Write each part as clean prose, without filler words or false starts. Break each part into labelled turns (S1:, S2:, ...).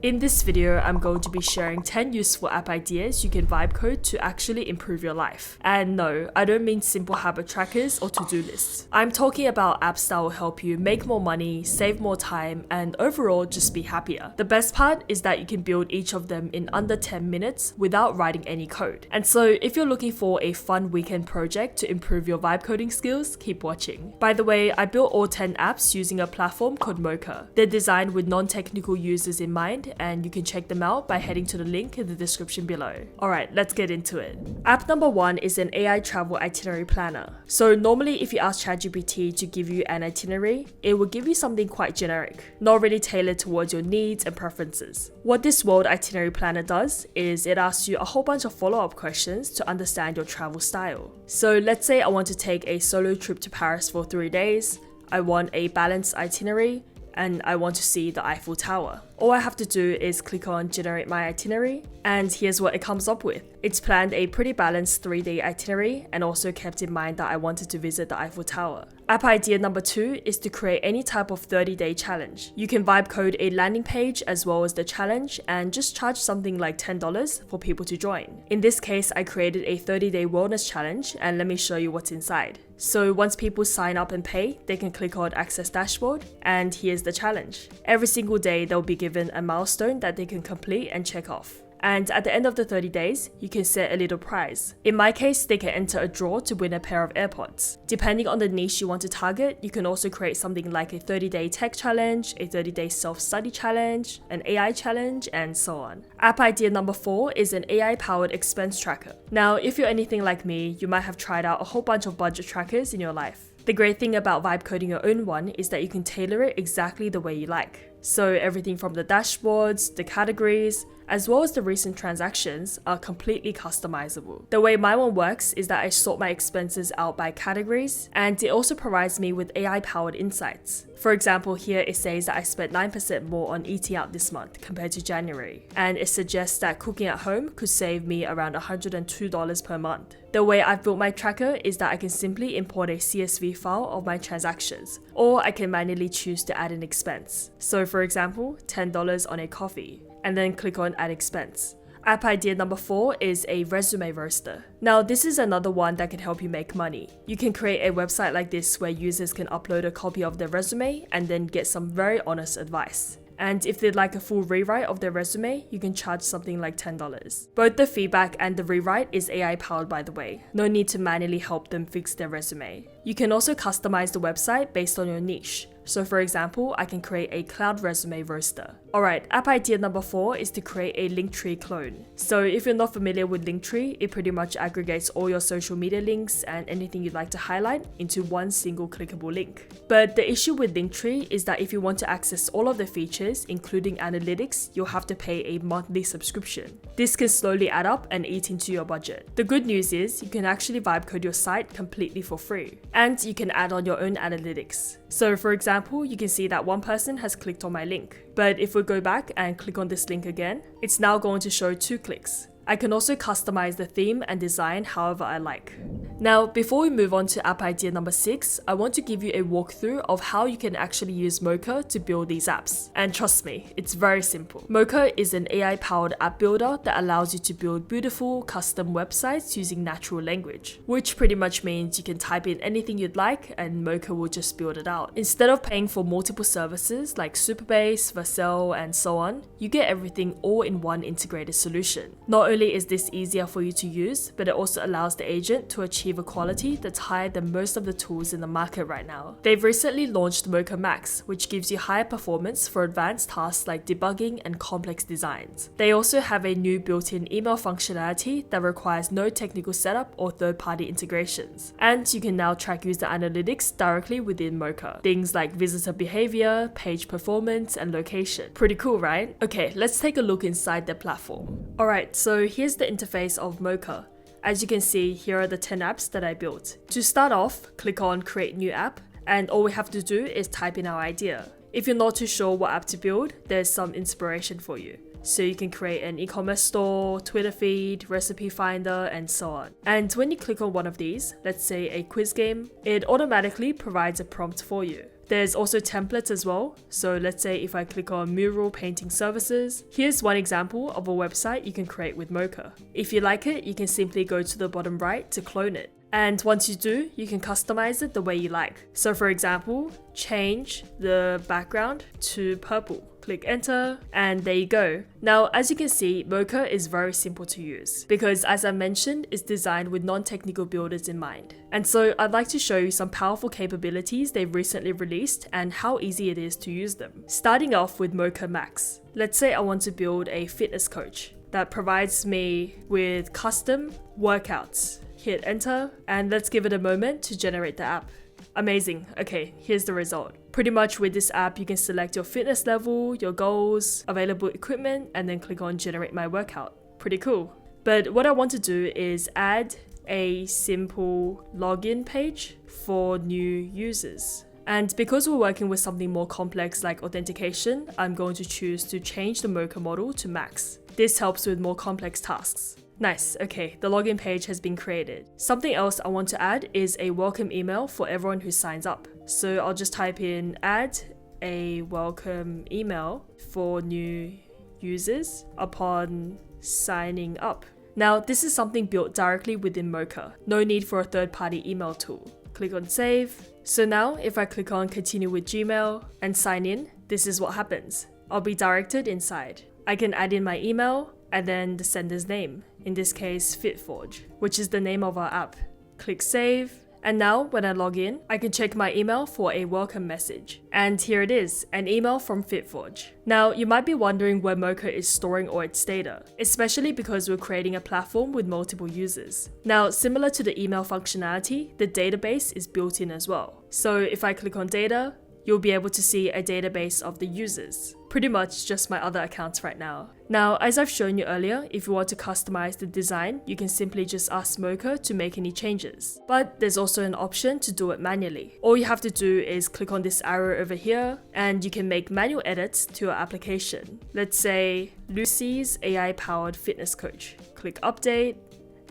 S1: In this video, I'm going to be sharing 10 useful app ideas you can vibe code to actually improve your life. And no, I don't mean simple habit trackers or to-do lists. I'm talking about apps that will help you make more money, save more time, and overall just be happier. The best part is that you can build each of them in under 10 minutes without writing any code. And so if you're looking for a fun weekend project to improve your vibe coding skills, keep watching. By the way, I built all 10 apps using a platform called Mocha. They're designed with non-technical users in mind, and you can check them out by heading to the link in the description below. Alright, let's get into it. App number 1 is an AI travel itinerary planner. So normally if you ask ChatGPT to give you an itinerary, it will give you something quite generic, not really tailored towards your needs and preferences. What this world itinerary planner does is it asks you a whole bunch of follow-up questions to understand your travel style. So let's say I want to take a solo trip to Paris for 3 days, I want a balanced itinerary, and I want to see the Eiffel Tower. All I have to do is click on generate my itinerary, and here's what it comes up with. It's planned a pretty balanced 3-day itinerary and also kept in mind that I wanted to visit the Eiffel Tower. App idea number 2 is to create any type of 30-day challenge. You can vibe code a landing page as well as the challenge and just charge something like $10 for people to join. In this case, I created a 30-day wellness challenge, and let me show you what's inside. So once people sign up and pay, they can click on Access Dashboard, and here's the challenge. Every single day they'll be given a milestone that they can complete and check off. And at the end of the 30 days, you can set a little prize. In my case, they can enter a draw to win a pair of AirPods. Depending on the niche you want to target, you can also create something like a 30-day tech challenge, a 30-day self-study challenge, an AI challenge, and so on. App idea number 4 is an AI-powered expense tracker. Now, if you're anything like me, you might have tried out a whole bunch of budget trackers in your life. The great thing about vibe coding your own one is that you can tailor it exactly the way you like. So everything from the dashboards, the categories, as well as the recent transactions are completely customizable. The way my one works is that I sort my expenses out by categories, and it also provides me with AI-powered insights. For example, here it says that I spent 9% more on eating out this month compared to January, and it suggests that cooking at home could save me around $102 per month. The way I've built my tracker is that I can simply import a CSV file of my transactions, or I can manually choose to add an expense. So for example, $10 on a coffee, and then click on Add Expense. App idea number 4 is a resume roaster. Now this is another one that can help you make money. You can create a website like this where users can upload a copy of their resume and then get some very honest advice. And if they'd like a full rewrite of their resume, you can charge something like $10. Both the feedback and the rewrite is AI powered, by the way. No need to manually help them fix their resume. You can also customize the website based on your niche. So for example, I can create a cloud resume roaster. Alright, app idea number 4 is to create a Linktree clone. So if you're not familiar with Linktree, it pretty much aggregates all your social media links and anything you'd like to highlight into one single clickable link. But the issue with Linktree is that if you want to access all of the features, including analytics, you'll have to pay a monthly subscription. This can slowly add up and eat into your budget. The good news is you can actually vibe code your site completely for free, and you can add on your own analytics. So for example, you can see that one person has clicked on my link. But if we go back and click on this link again, it's now going to show 2 clicks. I can also customize the theme and design however I like. Now, before we move on to app idea number 6, I want to give you a walkthrough of how you can actually use Mocha to build these apps. And trust me, it's very simple. Mocha is an AI-powered app builder that allows you to build beautiful, custom websites using natural language, which pretty much means you can type in anything you'd like and Mocha will just build it out. Instead of paying for multiple services like Supabase, Vercel, and so on, you get everything all in one integrated solution. Not only is this easier for you to use, but it also allows the agent to achieve a quality that's higher than most of the tools in the market right now. They've recently launched Mocha Max, which gives you higher performance for advanced tasks like debugging and complex designs. They also have a new built-in email functionality that requires no technical setup or third-party integrations. And you can now track user analytics directly within Mocha. Things like visitor behavior, page performance, and location. Pretty cool, right? Okay, let's take a look inside their platform. Alright, so here's the interface of Mocha. As you can see, here are the 10 apps that I built. To start off, click on Create New App, and all we have to do is type in our idea. If you're not too sure what app to build, there's some inspiration for you. So you can create an e-commerce store, Twitter feed, recipe finder, and so on. And when you click on one of these, let's say a quiz game, it automatically provides a prompt for you. There's also templates as well. So let's say if I click on mural painting services, here's one example of a website you can create with Mocha. If you like it, you can simply go to the bottom right to clone it. And once you do, you can customize it the way you like. So for example, change the background to purple. Click enter, and there you go. Now, as you can see, Mocha is very simple to use because, as I mentioned, it's designed with non-technical builders in mind. And so I'd like to show you some powerful capabilities they've recently released and how easy it is to use them. Starting off with Mocha Max. Let's say I want to build a fitness coach that provides me with custom workouts. Hit enter, and let's give it a moment to generate the app. Amazing. Okay, here's the result. Pretty much with this app, you can select your fitness level, your goals, available equipment, and then click on generate my workout. Pretty cool. But what I want to do is add a simple login page for new users. And because we're working with something more complex like authentication, I'm going to choose to change the Mocha model to Max. This helps with more complex tasks. Nice, okay, the login page has been created. Something else I want to add is a welcome email for everyone who signs up. So I'll just type in add a welcome email for new users upon signing up. Now, this is something built directly within Mocha. No need for a third-party email tool. Click on save. So now, if I click on continue with Gmail and sign in, this is what happens. I'll be directed inside. I can add in my email and then the sender's name, in this case FitForge, which is the name of our app. Click save, and now when I log in, I can check my email for a welcome message. And here it is, an email from FitForge. Now, you might be wondering where Mocha is storing all its data, especially because we're creating a platform with multiple users. Now, similar to the email functionality, the database is built in as well. So if I click on data, you'll be able to see a database of the users. Pretty much just my other accounts right now. Now, as I've shown you earlier, if you want to customize the design, you can simply just ask Mocha to make any changes. But there's also an option to do it manually. All you have to do is click on this arrow over here, and you can make manual edits to your application. Let's say Lucy's AI-powered fitness coach. Click update,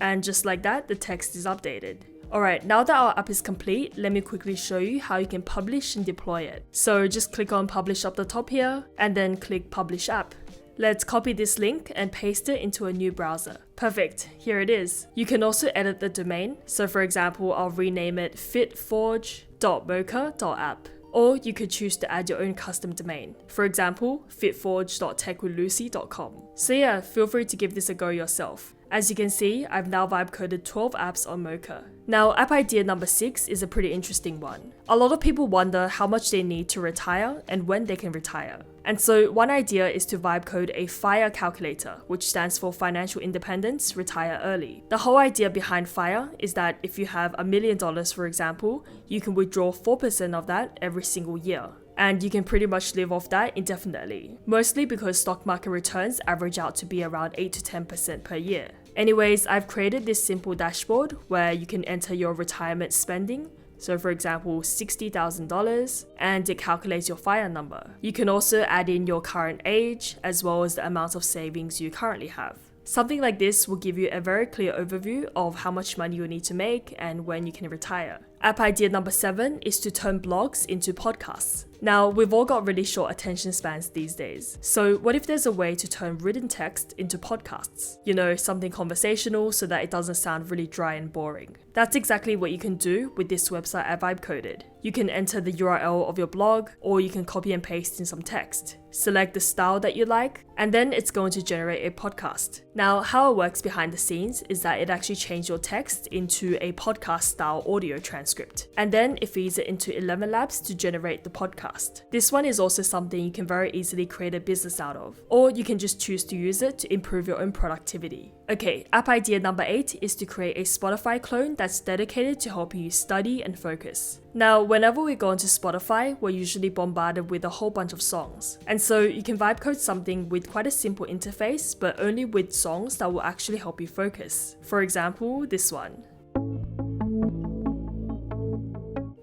S1: and just like that, the text is updated. Alright, now that our app is complete, let me quickly show you how you can publish and deploy it. So just click on publish up the top here, and then click publish app. Let's copy this link and paste it into a new browser. Perfect, here it is. You can also edit the domain. So for example, I'll rename it fitforge.mocha.app. Or you could choose to add your own custom domain. For example, fitforge.techwithlucy.com. So yeah, feel free to give this a go yourself. As you can see, I've now vibe coded 12 apps on Mocha. Now, app idea number 6 is a pretty interesting one. A lot of people wonder how much they need to retire and when they can retire. And so one idea is to vibe code a FIRE calculator, which stands for Financial Independence, Retire Early. The whole idea behind FIRE is that if you have $1 million, for example, you can withdraw 4% of that every single year. And you can pretty much live off that indefinitely, mostly because stock market returns average out to be around 8 to 10% per year. Anyways, I've created this simple dashboard where you can enter your retirement spending. So for example, $60,000, and it calculates your FIRE number. You can also add in your current age as well as the amount of savings you currently have. Something like this will give you a very clear overview of how much money you need to make and when you can retire. App idea number 7 is to turn blogs into podcasts. Now, we've all got really short attention spans these days. So what if there's a way to turn written text into podcasts? You know, something conversational so that it doesn't sound really dry and boring. That's exactly what you can do with this website I vibe coded. You can enter the URL of your blog, or you can copy and paste in some text. Select the style that you like, and then it's going to generate a podcast. Now, how it works behind the scenes is that it actually changes your text into a podcast style audio transcript, and then it feeds it into 11 Labs to generate the podcast. This one is also something you can very easily create a business out of, or you can just choose to use it to improve your own productivity. Okay, app idea number 8 is to create a Spotify clone that's dedicated to helping you study and focus. Now, whenever we go into Spotify, we're usually bombarded with a whole bunch of songs. And so you can vibe code something with quite a simple interface, but only with songs that will actually help you focus. For example, this one.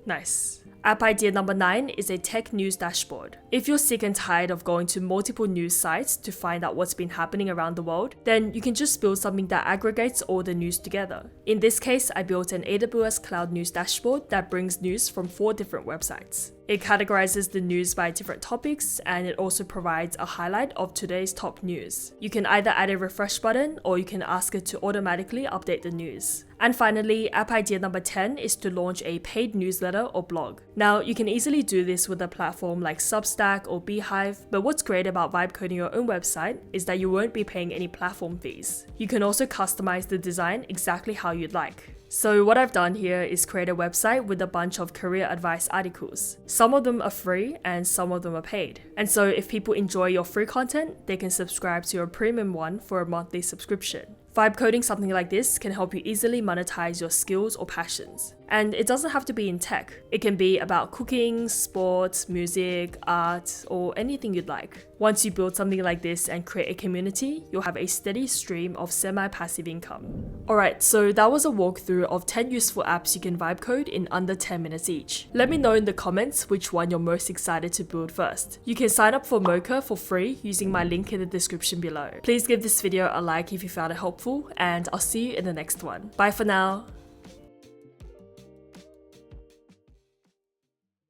S1: Nice. App idea number 9 is a tech news dashboard. If you're sick and tired of going to multiple news sites to find out what's been happening around the world, then you can just build something that aggregates all the news together. In this case, I built an AWS Cloud News dashboard that brings news from 4 different websites. It categorizes the news by different topics, and it also provides a highlight of today's top news. You can either add a refresh button or you can ask it to automatically update the news. And finally, app idea number 10 is to launch a paid newsletter or blog. Now, you can easily do this with a platform like Substack or Beehive, but what's great about vibe coding your own website is that you won't be paying any platform fees. You can also customize the design exactly how you'd like. So what I've done here is create a website with a bunch of career advice articles. Some of them are free and some of them are paid. And so if people enjoy your free content, they can subscribe to your premium one for a monthly subscription. Vibe coding something like this can help you easily monetize your skills or passions. And it doesn't have to be in tech. It can be about cooking, sports, music, art, or anything you'd like. Once you build something like this and create a community, you'll have a steady stream of semi-passive income. Alright, so that was a walkthrough of 10 useful apps you can vibe code in under 10 minutes each. Let me know in the comments which one you're most excited to build first. You can sign up for Mocha for free using my link in the description below. Please give this video a like if you found it helpful, and I'll see you in the next one. Bye for now.